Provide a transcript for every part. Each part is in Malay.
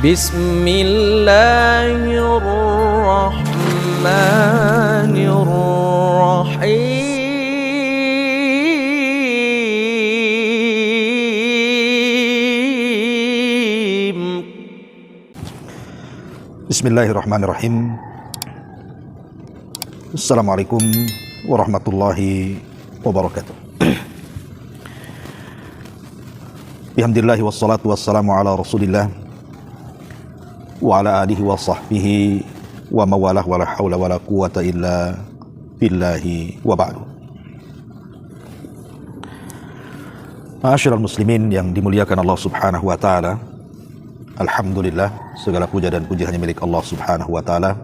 Bismillahirrahmanirrahim. Bismillahirrahmanirrahim. Assalamualaikum warahmatullahi wabarakatuh. Alhamdulillah wassalatu wassalamu ala Rasulillah wa ala alihi wa sahbihi wa mawalah wa la hawla wa la quwata illa billahi wa ba'du. Ma'asyiral muslimin yang dimuliakan Allah Subhanahu wa taala. Alhamdulillah, segala puja dan puji hanya milik Allah Subhanahu wa taala.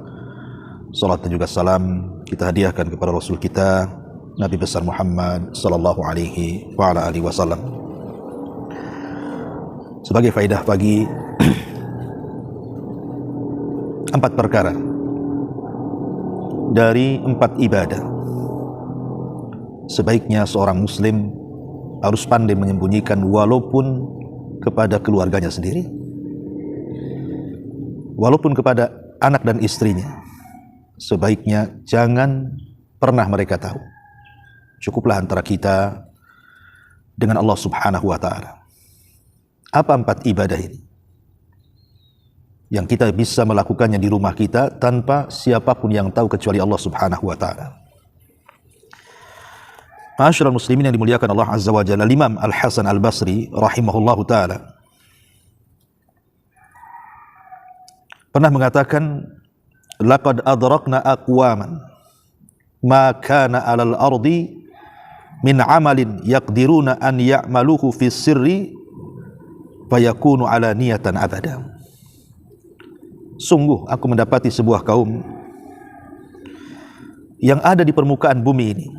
Salat dan juga salam kita hadiahkan kepada Rasul kita Nabi besar Muhammad sallallahu alaihi wa ala alihi wasallam. Sebagai faedah pagi, 4 perkara dari 4 ibadah sebaiknya seorang muslim harus pandai menyembunyikan walaupun kepada keluarganya sendiri, walaupun kepada anak dan istrinya. Sebaiknya jangan pernah mereka tahu. Cukuplah antara kita dengan Allah Subhanahu wa ta'ala. Apa 4 ibadah ini yang kita bisa melakukannya di rumah kita tanpa siapapun yang tahu kecuali Allah Subhanahu wa ta'ala? Ma'asyiral muslimin yang dimuliakan Allah Azza wa Jalla, Imam Al-Hasan Al-Basri rahimahullahu ta'ala pernah mengatakan, laqad adrakna aqwaman ma kana 'alal ardi min 'amalin yaqdiruna an ya'maluhu fi sirri fayakunu 'alaniyatan abada. Sungguh aku mendapati sebuah kaum yang ada di permukaan bumi ini.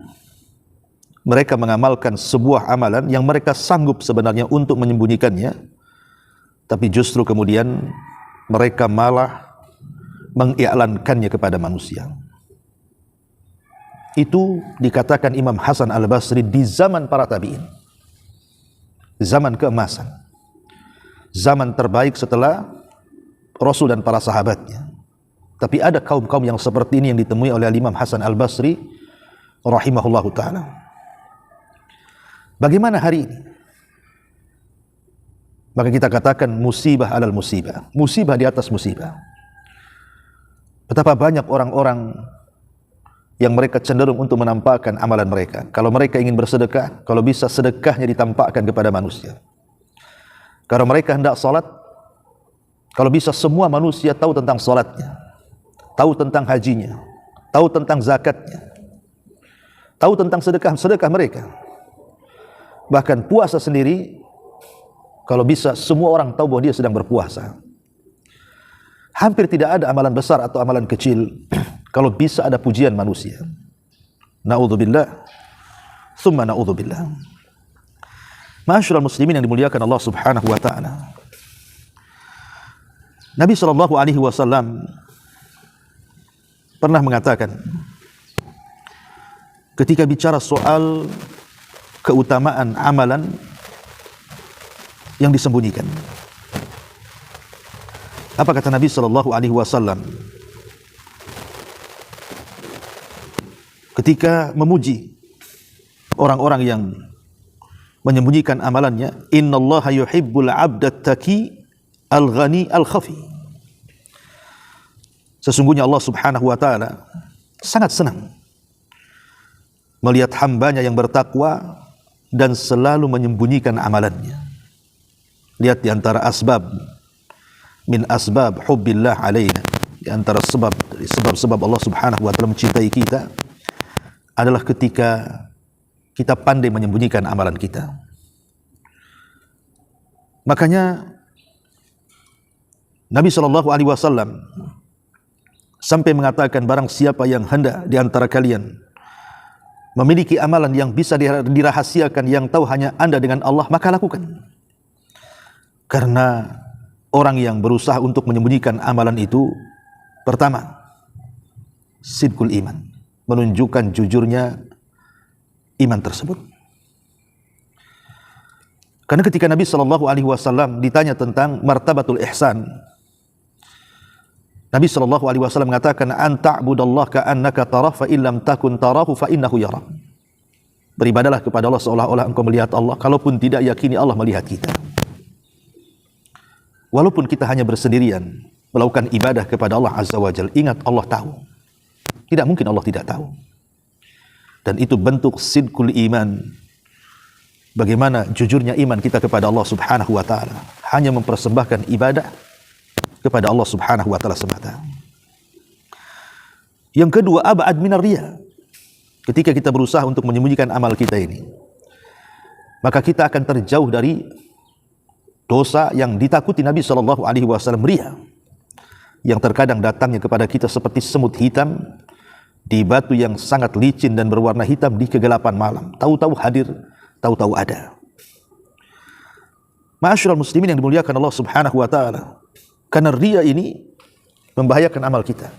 Mereka mengamalkan sebuah amalan yang mereka sanggup sebenarnya untuk menyembunyikannya, tapi justru kemudian mereka malah mengiklankannya kepada manusia. Itu dikatakan Imam Hasan Al-Basri di zaman para tabi'in, zaman keemasan, zaman terbaik setelah Rasul dan para sahabatnya. Tapi ada kaum-kaum yang seperti ini yang ditemui oleh Imam Hasan Al-Basri rahimahullahu ta'ala. Bagaimana hari ini? Maka kita katakan musibah alal musibah, musibah di atas musibah. Betapa banyak orang-orang yang mereka cenderung untuk menampakkan amalan mereka. Kalau mereka ingin bersedekah, kalau bisa sedekahnya ditampakkan kepada manusia. Kalau mereka hendak salat, kalau bisa semua manusia tahu tentang salatnya, tahu tentang hajinya, tahu tentang zakatnya, tahu tentang sedekah mereka. Bahkan puasa sendiri, kalau bisa semua orang tahu bahwa dia sedang berpuasa. Hampir tidak ada amalan besar atau amalan kecil kalau bisa ada pujian manusia. Na'udzubillah, thumma na'udzubillah. Ma'asyiral muslimin yang dimuliakan Allah Subhanahu wa ta'ala. Nabi sallallahu alaihi wasallam pernah mengatakan ketika bicara soal keutamaan amalan yang disembunyikan. Apa kata Nabi sallallahu alaihi wasallam ketika memuji orang-orang yang menyembunyikan amalannya? Innallaha yuhibbul 'abdat taqi al-ghani al-khafi. Sesungguhnya Allah Subhanahu wa ta'ala sangat senang melihat hambanya yang bertakwa dan selalu menyembunyikan amalannya. Lihat di antara min asbab hubbillah alaina, di antara sebab Allah Subhanahu wa ta'ala mencintai kita adalah ketika kita pandai menyembunyikan amalan kita. Makanya Nabi sallallahu alaihi wasallam sampai mengatakan, barang siapa yang hendak di antara kalian memiliki amalan yang bisa dirahasiakan, yang tahu hanya Anda dengan Allah, maka lakukan. Karena orang yang berusaha untuk menyembunyikan amalan itu, pertama, sidqul iman, menunjukkan jujurnya iman tersebut. Karena ketika Nabi SAW ditanya tentang martabatul ihsan, Nabi SAW mengatakan, "Anta'budallah ka'annaka tarah fa illam takun tarahu fa innahu yarak." Beribadalah kepada Allah seolah-olah engkau melihat Allah, kalaupun tidak yakini Allah melihat kita. Walaupun kita hanya bersendirian melakukan ibadah kepada Allah Azza wa Jalla, ingat Allah tahu. Tidak mungkin Allah tidak tahu. Dan itu bentuk sidqul iman. Bagaimana jujurnya iman kita kepada Allah Subhanahu wa taala, hanya mempersembahkan ibadah kepada Allah Subhanahu wa taala semata. Yang kedua, ab'ad minar riya. Ketika kita berusaha untuk menyembunyikan amal kita ini, maka kita akan terjauh dari dosa yang ditakuti Nabi SAW, riya, yang terkadang datangnya kepada kita seperti semut hitam di batu yang sangat licin dan berwarna hitam di kegelapan malam. Tahu-tahu hadir, tahu-tahu ada. Ma'asyiral muslimin yang dimuliakan Allah Subhanahu wa taala, karena riya ini membahayakan amal kita.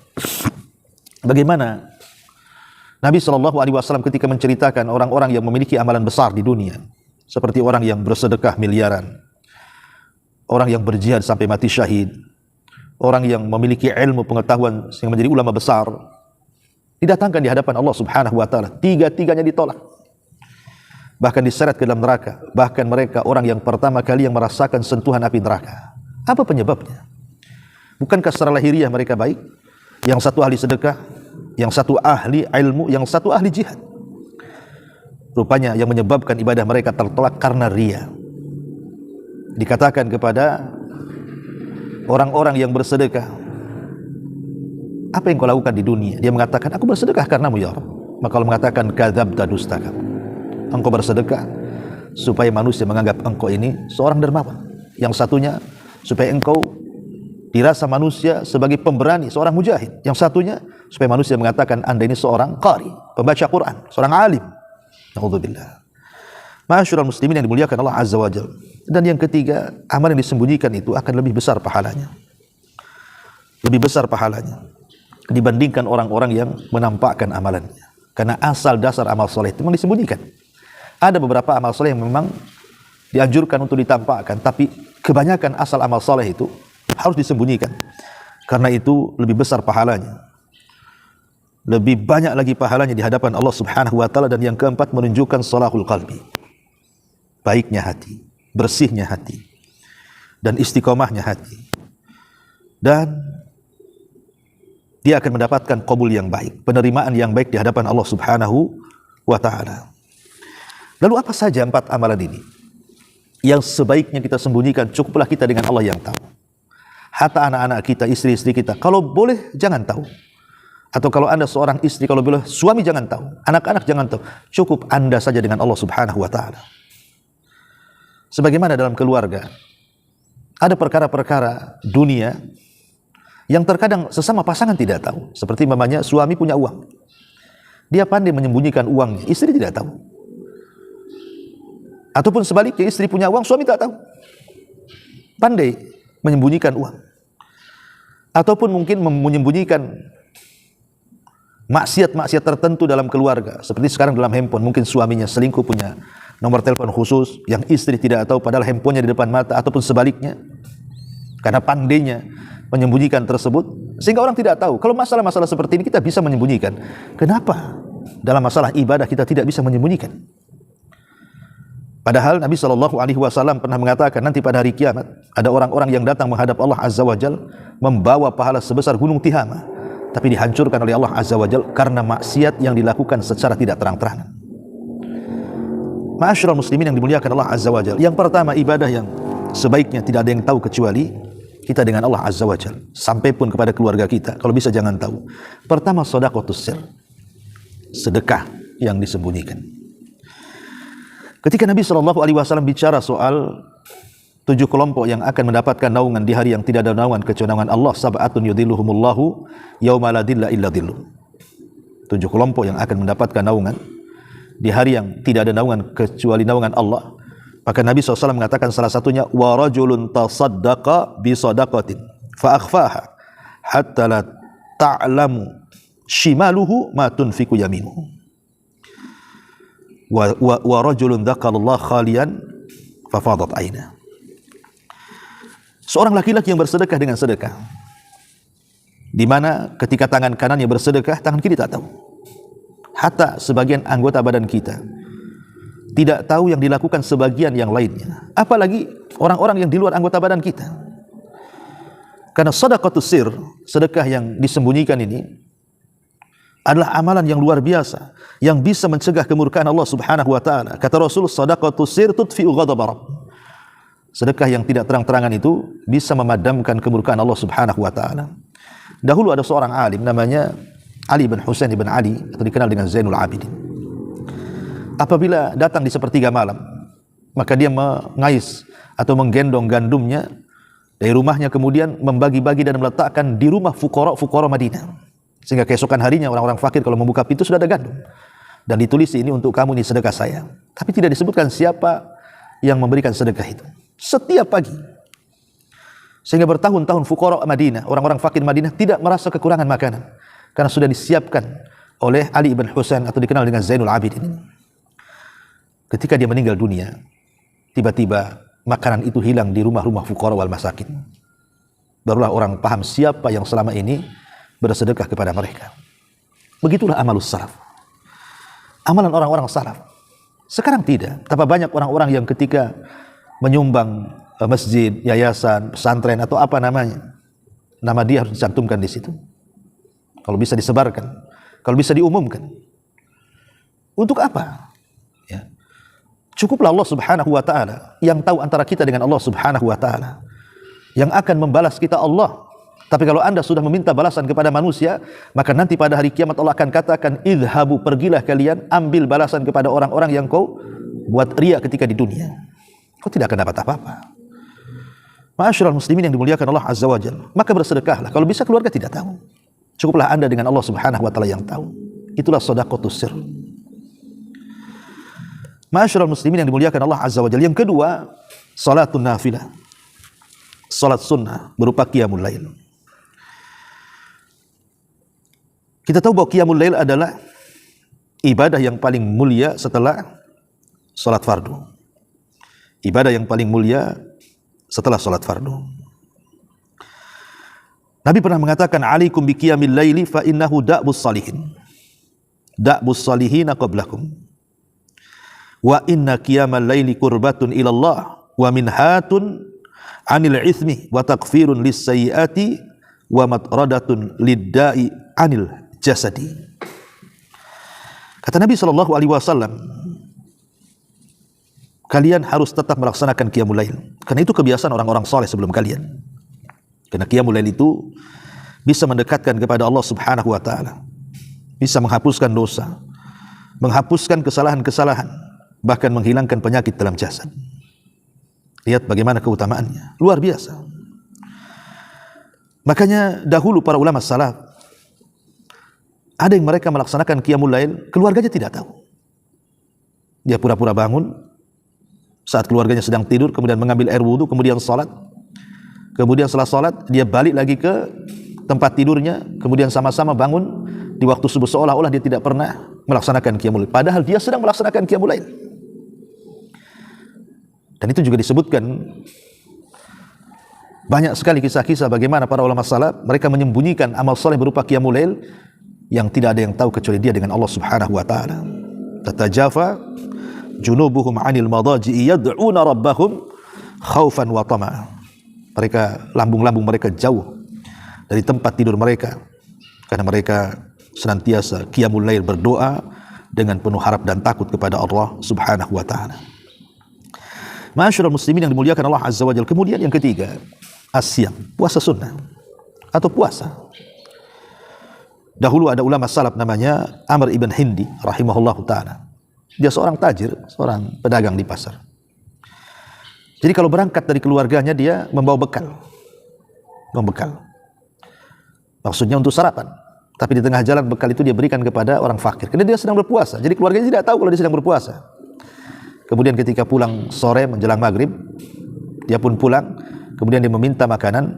Bagaimana Nabi SAW ketika menceritakan orang-orang yang memiliki amalan besar di dunia, seperti orang yang bersedekah miliaran, orang yang berjihad sampai mati syahid, orang yang memiliki ilmu pengetahuan yang menjadi ulama besar, didatangkan di hadapan Allah Subhanahu wa taala, tiga-tiganya ditolak, bahkan diseret ke dalam neraka. Bahkan mereka orang yang pertama kali yang merasakan sentuhan api neraka. Apa penyebabnya? Bukankah secara lahiriah mereka baik? Yang satu ahli sedekah, yang satu ahli ilmu, yang satu ahli jihad. Rupanya yang menyebabkan ibadah mereka tertolak karena riya. Dikatakan kepada orang-orang yang bersedekah, apa yang kau lakukan di dunia? Dia mengatakan, aku bersedekah karenamu ya Rabb. Maka Allah mengatakan, kadzabta, dusta kamu. Engkau bersedekah supaya manusia menganggap engkau ini seorang dermawan. Yang satunya supaya engkau dirasa manusia sebagai pemberani, seorang mujahid. Yang satunya supaya manusia mengatakan anda ini seorang qari, pembaca Quran, seorang alim. Na'udzubillah. Ma'asyiral muslimin yang dimuliakan Allah Azza wa Jalla. Dan yang ketiga, amal yang disembunyikan itu akan lebih besar pahalanya. Lebih besar pahalanya dibandingkan orang-orang yang menampakkan amalannya. Karena asal dasar amal soleh itu memang disembunyikan. Ada beberapa amal soleh yang memang dianjurkan untuk ditampakkan, tapi kebanyakan asal amal soleh itu harus disembunyikan. Karena itu lebih besar pahalanya, lebih banyak lagi pahalanya di hadapan Allah Subhanahu wa taala. Dan yang keempat, menunjukkan salahul qalbi, baiknya hati, bersihnya hati, dan istiqomahnya hati. Dan dia akan mendapatkan qabul yang baik, penerimaan yang baik di hadapan Allah Subhanahu wa taala. Lalu apa saja 4 amalan ini yang sebaiknya kita sembunyikan? Cukuplah kita dengan Allah yang tahu. Hatta anak-anak kita, istri-istri kita, kalau boleh jangan tahu. Atau kalau anda seorang istri, kalau boleh suami jangan tahu, anak-anak jangan tahu. Cukup anda saja dengan Allah Subhanahu wa taala. Sebagaimana dalam keluarga ada perkara-perkara dunia yang terkadang sesama pasangan tidak tahu. Seperti mamanya, suami punya uang, dia pandai menyembunyikan uangnya, istri tidak tahu. Ataupun sebaliknya, istri punya uang, suami tak tahu, pandai menyembunyikan uang. Ataupun mungkin menyembunyikan maksiat-maksiat tertentu dalam keluarga. Seperti sekarang dalam handphone, mungkin suaminya selingkuh, punya nomor telepon khusus yang istri tidak tahu, padahal handphonenya di depan mata. Ataupun sebaliknya, karena pandainya menyembunyikan tersebut, sehingga orang tidak tahu. Kalau masalah-masalah seperti ini kita bisa menyembunyikan. Kenapa dalam masalah ibadah kita tidak bisa menyembunyikan? Padahal Nabi SAW pernah mengatakan, nanti pada hari kiamat ada orang-orang yang datang menghadap Allah Azza wa Jal membawa pahala sebesar gunung Tihama, tapi dihancurkan oleh Allah Azza wa Jal karena maksiat yang dilakukan secara tidak terang-terangan. Ma'asyiral muslimin yang dimuliakan Allah Azza wa Jal, yang pertama, ibadah yang sebaiknya tidak ada yang tahu kecuali kita dengan Allah Azza wa Jal. Sampai pun kepada keluarga kita, kalau bisa jangan tahu. Pertama, shadaqatus sir, sedekah yang disembunyikan. Ketika Nabi SAW bicara soal 7 kelompok yang akan mendapatkan naungan di hari yang tidak ada naungan kecuali naungan Allah, sab'atun yudhilluhumullahu yauma la dhilla illa dhilluh. 7 kelompok yang akan mendapatkan naungan di hari yang tidak ada naungan kecuali naungan Allah. Maka Nabi SAW mengatakan salah satunya, wa rajulun tasaddaqa bi sadaqatin fa akhfaha hatta la ta'lamu shimaluhu ma tunfiqu yaminuhu. Wa rajulun dzakarallaha khalian fa fadat aina. Seorang laki-laki yang bersedekah dengan sedekah, di mana ketika tangan kanannya bersedekah, tangan kiri tak tahu. Hatta sebagian anggota badan kita tidak tahu yang dilakukan sebagian yang lainnya, apalagi orang-orang yang di luar anggota badan kita. Karena sedekahus sir, sedekah yang disembunyikan ini adalah amalan yang luar biasa yang bisa mencegah kemurkaan Allah Subhanahu wa taala. Kata Rasul, sedekahus sir tudfi'u ghadab Rabb. Sedekah yang tidak terang-terangan itu bisa memadamkan kemurkaan Allah Subhanahu wa taala. Dahulu ada seorang alim namanya Ali bin Husain bin Ali, atau dikenal dengan Zainul Abidin. Apabila datang di sepertiga malam, maka dia mengais atau menggendong gandumnya dari rumahnya, kemudian membagi-bagi dan meletakkan di rumah fuqara Madinah. Sehingga keesokan harinya orang-orang fakir kalau membuka pintu sudah ada gandum. Dan ditulis, ini untuk kamu, ini sedekah saya. Tapi tidak disebutkan siapa yang memberikan sedekah itu. Setiap pagi. Sehingga bertahun-tahun fuqara Madinah, orang-orang fakir Madinah tidak merasa kekurangan makanan. Karena sudah disiapkan oleh Ali bin Husain, atau dikenal dengan Zainul Abidin. Ketika dia meninggal dunia, tiba-tiba makanan itu hilang di rumah-rumah fuqara wal masakin. Barulah orang paham siapa yang selama ini bersedekah kepada mereka. Begitulah amalus salaf, amalan orang-orang salaf. Sekarang tidak. Betapa banyak orang-orang yang ketika menyumbang masjid, yayasan, pesantren, atau apa namanya, nama dia harus dicantumkan di situ. Kalau bisa disebarkan, kalau bisa diumumkan. Untuk apa? Ya. Cukuplah Allah Subhanahu wa taala yang tahu antara kita dengan Allah Subhanahu wa taala, yang akan membalas kita Allah. Tapi kalau Anda sudah meminta balasan kepada manusia, maka nanti pada hari kiamat Allah akan katakan, idhabu, pergilah kalian, ambil balasan kepada orang-orang yang kau buat riya ketika di dunia. Kau tidak akan dapat apa-apa. Ma'asyiral muslimin yang dimuliakan Allah Azza wa Jalla, maka bersedekahlah. Kalau bisa keluarga tidak tahu, cukuplah Anda dengan Allah Subhanahu wa taala yang tahu. Itulah sedekahus sir. Ma'asyiral muslimin yang dimuliakan Allah Azza wa Jalla. Yang kedua, salatun nafilah. Salat sunnah berupa qiyamul lail. Kita tahu bahwa qiyamul lail adalah ibadah yang paling mulia setelah salat fardu. Ibadah yang paling mulia setelah salat fardu. Nabi pernah mengatakan, alaikum bi qiyamil laili fa innahu da'bus salihin. Da'bus salihina qablakum. Wa inna qiyamal laili qurbatun ilallah wa minhatun 'anil itsmi wa takfirun lis sayyiati wa matradatun lid-da'i 'anil jasadi. Kata Nabi sallallahu alaihi wasallam, kalian harus tetap melaksanakan qiyamul lail, karena itu kebiasaan orang-orang saleh sebelum kalian. Karena qiyamul lail itu bisa mendekatkan kepada Allah Subhanahu wa taala, bisa menghapuskan dosa, menghapuskan kesalahan-kesalahan, bahkan menghilangkan penyakit dalam jasad. Lihat bagaimana keutamaannya, luar biasa. Makanya dahulu para ulama salaf, ada yang mereka melaksanakan qiyamul lail, keluarganya tidak tahu. Dia pura-pura bangun saat keluarganya sedang tidur, kemudian mengambil air wudu, kemudian salat. Kemudian setelah salat, dia balik lagi ke tempat tidurnya, kemudian sama-sama bangun di waktu subuh, seolah-olah dia tidak pernah melaksanakan qiyamul lail, padahal dia sedang melaksanakan qiyamul lail. Dan itu juga disebutkan banyak sekali kisah-kisah bagaimana para ulama salaf mereka menyembunyikan amal saleh berupa qiyamul lail yang tidak ada yang tahu kecuali dia dengan Allah Subhanahu wa taala. Tatajafa junubuhum 'anil madaji'i yad'una rabbahum khaufan wa tama'a. Mereka, lambung-lambung mereka jauh dari tempat tidur mereka karena mereka senantiasa qiyamul lail, berdoa dengan penuh harap dan takut kepada Allah Subhanahu wa taala. Ma'asyiral muslimin yang dimuliakan Allah Azza wa Jalla. Kemudian yang ketiga, asyam, puasa sunnah atau puasa. Dahulu ada ulama salaf namanya Amr ibn Hindi rahimahullahu ta'ala. Dia seorang tajir, seorang pedagang di pasar. Jadi kalau berangkat dari keluarganya, dia membawa bekal. Maksudnya untuk sarapan. Tapi di tengah jalan bekal itu dia berikan kepada orang fakir. Karena dia sedang berpuasa. Jadi keluarganya tidak tahu kalau dia sedang berpuasa. Kemudian ketika pulang sore menjelang maghrib, dia pun pulang. Kemudian dia meminta makanan.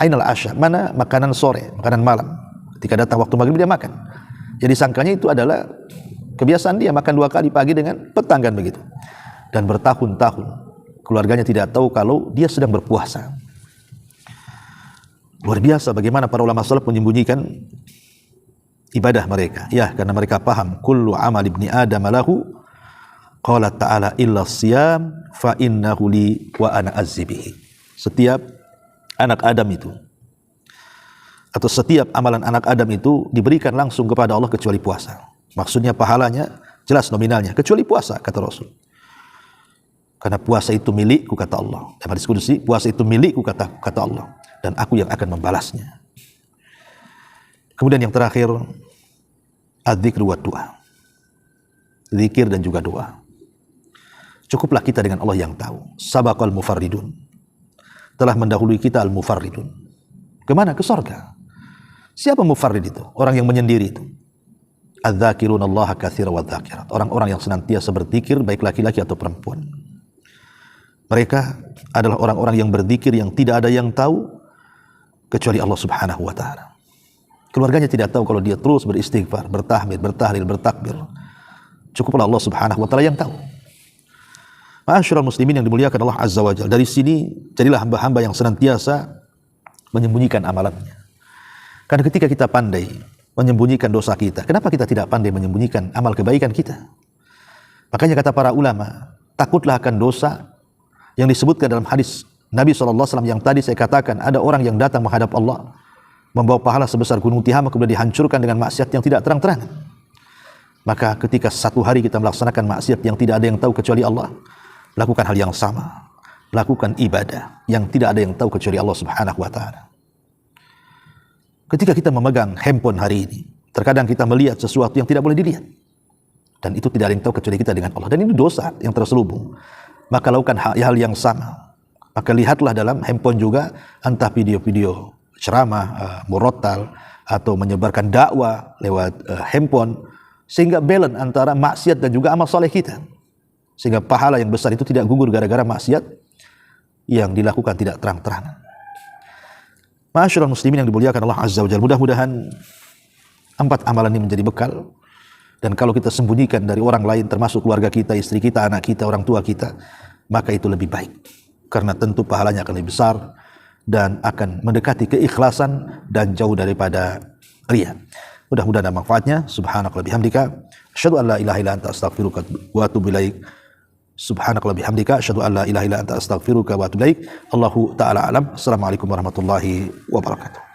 Ainal asya, mana makanan sore, makanan malam. Ketika datang waktu maghrib dia makan. Jadi sangkanya itu adalah kebiasaan dia makan 2 kali, pagi dengan petang kan begitu. Dan bertahun-tahun keluarganya tidak tahu kalau dia sedang berpuasa. Luar biasa bagaimana para ulama salaf menyembunyikan ibadah mereka. Ya, karena mereka paham kullu amal ibni adam lahu, qala ta'ala illa siyam fa innahu li wa ana azzibihi. Setiap anak Adam itu, atau setiap amalan anak Adam itu diberikan langsung kepada Allah kecuali puasa. Maksudnya pahalanya jelas nominalnya, kecuali puasa, kata Rasul. Karena puasa itu milikku, kata Allah. Dalam hadis qudsi, puasa itu milikku, kata Allah, dan aku yang akan membalasnya. Kemudian yang terakhir, adzikr wa doa. Zikir dan juga doa. Cukuplah kita dengan Allah yang tahu. Sabaqal mufarridun. Telah mendahului kita al-mufarridun. Kemana? Ke surga. Siapa mufarrid itu? Orang yang menyendiri itu. Adzakirun Allah katsira wa dzakirat. Orang-orang yang senantiasa berzikir, baik laki-laki atau perempuan. Mereka adalah orang-orang yang berzikir yang tidak ada yang tahu kecuali Allah Subhanahu wa taala. Keluarganya tidak tahu kalau dia terus beristighfar, bertahmid, bertahlil, bertakbir. Cukuplah Allah Subhanahu wa taala yang tahu. Ma'asyiral muslimin yang dimuliakan Allah Azza wa Jalla. Dari sini jadilah hamba-hamba yang senantiasa menyembunyikan amalannya. Karena ketika kita pandai menyembunyikan dosa kita, kenapa kita tidak pandai menyembunyikan amal kebaikan kita? Makanya kata para ulama, takutlah akan dosa yang disebutkan dalam hadis Nabi SAW yang tadi saya katakan, ada orang yang datang menghadap Allah membawa pahala sebesar gunung Tihama, kemudian dihancurkan dengan maksiat yang tidak terang-terangan. Maka ketika satu hari kita melaksanakan maksiat yang tidak ada yang tahu kecuali Allah, lakukan hal yang sama, lakukan ibadah yang tidak ada yang tahu kecuali Allah Subhanahu wa taala. Ketika kita memegang handphone hari ini, terkadang kita melihat sesuatu yang tidak boleh dilihat, dan itu tidak ada yang tahu kecuali kita dengan Allah, dan ini dosa yang terselubung. Maka lakukan hal yang sama. Maka lihatlah dalam handphone juga, entah video-video ceramah, murotal, atau menyebarkan dakwah lewat handphone, sehingga balance antara maksiat dan juga amal soleh kita, sehingga pahala yang besar itu tidak gugur gara-gara maksiat yang dilakukan tidak terang-terangan. Ma'asyiral muslimin yang dimuliakan Allah Azza wa Jalla, mudah-mudahan 4 amalan ini menjadi bekal. Dan kalau kita sembunyikan dari orang lain, termasuk keluarga kita, istri kita, anak kita, orang tua kita, maka itu lebih baik. Karena tentu pahalanya akan lebih besar dan akan mendekati keikhlasan dan jauh daripada riya. Mudah-mudahan ada manfaatnya. Subhanakallah bihamdika, asyhadu an la ilaha illa anta astaghfiruka wa atubu ilaik. Subhanakallah bihamdika, asyhadu an la ilaha illa anta astaghfiruka wa atubu ilaik. Allahu ta'ala alam. Assalamualaikum warahmatullahi wabarakatuh.